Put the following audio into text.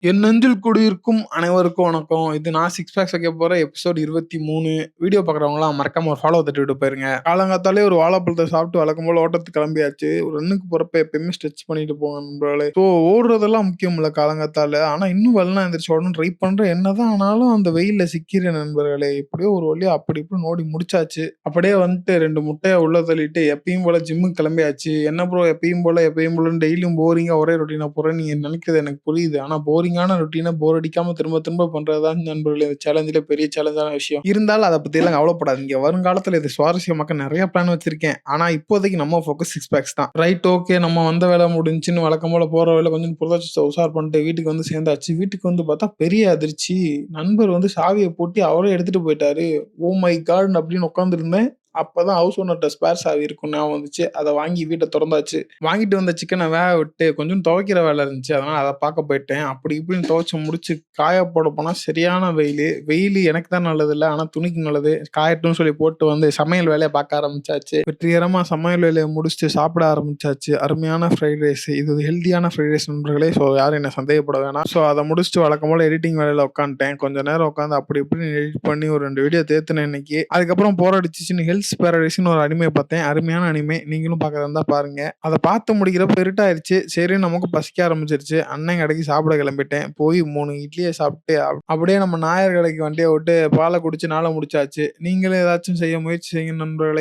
என் நெஞ்சில் குடியிருக்கும் அனைவருக்கும் வணக்கம். இது நான் சிக்ஸ் பேக்ஸ் வைக்க போற எபிசோட் 23. வீடியோ பார்க்குறவங்கலாம் மறக்காம ஒரு ஃபாலோ தட்டி விட்டு போயிருங்க. காலங்காத்தாலே ஒரு வாழைப்பழத்தை சாப்பிட்டு வழக்கம் போல ஓட்டத்துக்கு கிளம்பியாச்சு. ஒரு ரன்னுக்கு போறப்ப எப்பயுமே ஸ்ட்ரெச் பண்ணிட்டு போங்க நண்பர்களே. ஸோ ஓடுறதெல்லாம் முக்கியம் இல்ல காலங்காத்தால. ஆனா இன்னும் வெள்ளம் எந்திரிச்சு உடனே ட்ரை பண்றேன். என்னதான் ஆனாலும் அந்த வெயில்ல சிக்கிறேன் நண்பர்களே. எப்படியோ ஒரு வழியா அப்படி இப்படி ஓடி முடிச்சாச்சு. அப்படியே வந்துட்டு 2 முட்டைய உள்ள தள்ளிட்டு எப்பயும் போல ஜிம்முக்கு கிளம்பியாச்சு. என்ன ப்ரோ எப்பயும் போலன்னு டெய்லியும் போரிங்கா ஒரே ரொட்டீனா போறேன். நீங்க நினைக்கிறது எனக்கு புரியுது. ஆனா போரிங்கான ரொட்டீனை போர் அடிக்காம திரும்ப திரும்ப பண்றதுதான் நண்பர்களே இந்த சேலஞ்சில பெரிய சேலஞ்சான விஷயம். இருந்தாலும் அதை பத்தி எல்லாம் கவலைப்படாதீங்க. வருங்காலத்துல இது சுவாரஸ்யமாக்க நிறைய பிளான் வச்சிருக்கேன். ஆனா இப்போதைக்கு நம்ம ஃபோக்கஸ் சிக்ஸ் பேக்ஸ் தான். ரைட் ஓகே நம்ம வந்த வேலை முடிஞ்சுன்னு வழக்கம் போல போற வேலை கொஞ்சம் புரதச்சத்தை உஷார் பண்ணிட்டு வீட்டுக்கு வந்து சேர்ந்தாச்சு. வீட்டுக்கு வந்து பார்த்தா பெரிய அதிர்ச்சி. நண்பர் வந்து சாவியை போட்டு அவரே எடுத்துட்டு போயிட்டாரு. ஓ மை காட் அப்படின்னு உட்காந்துருந்தேன். அப்பதான் ஹவுஸ் ஓனர்ட்ட ஸ்பேர் சாவி இருக்கும் ஞாபகம் வந்துச்சு. அதை வாங்கி வீட்டை திறந்தாச்சு. வாங்கிட்டு வந்த சிக்கனை வேக விட்டு கொஞ்சம் துவைக்கிற வேலை இருந்துச்சு. அதனால அதை பார்க்க போயிட்டேன். அப்படி இப்படின்னு துவைச்சு முடிச்சு காய போட போனா சரியான வெயில். வெயில் எனக்கு தான் நல்லது இல்லை, ஆனா துணிக்கு நல்லது. காயட்டும்னு சொல்லி போட்டு வந்து சமையல் வேலையை பார்க்க ஆரம்பிச்சாச்சு. வெற்றிகரமா சமையல் வேலையை முடிச்சுட்டு சாப்பிட ஆரம்பிச்சாச்சு. அருமையான ஃப்ரைட் ரைஸ். இது ஹெல்தியான ஃப்ரைட் ரைஸ் நண்பர்களே. ஸோ யாரும் என்ன சந்தேகப்பட வேணாம். ஸோ அதை முடிச்சுட்டு வழக்கம் போல எடிட்டிங் வேலையில உட்காந்துட்டேன். கொஞ்ச நேரம் உட்காந்து அப்படி இப்படின்னு எடிட் பண்ணி ஒரு 2 வீடியோ தேத்துனேன் இன்னைக்கு. அதுக்கப்புறம் போர் அடிச்சிச்சுன்னு ஹெல்த் பேரடைஸ்னு ஒரு அனிமே பார்த்தேன். அருமையான அனிமே. நீங்களும் பார்க்கறதா இருந்தா பாருங்க. அதை பார்த்து முடிக்கிறப்ப இருட்டாயிருச்சு. சரி நமக்கு பசிக்க ஆரம்பிச்சிருச்சு. அண்ணன் கடைக்கு சாப்பிட கிளம்பிட்டேன். போய் 3 இட்லியை சாப்பிட்டு அப்படியே நம்ம நாயர் கடைக்கு வண்டியை விட்டு பாலை குடிச்சு நாளை முடிச்சாச்சு. நீங்களும் ஏதாச்சும் செய்ய முயற்சி செய்யுங்க நண்பர்களே.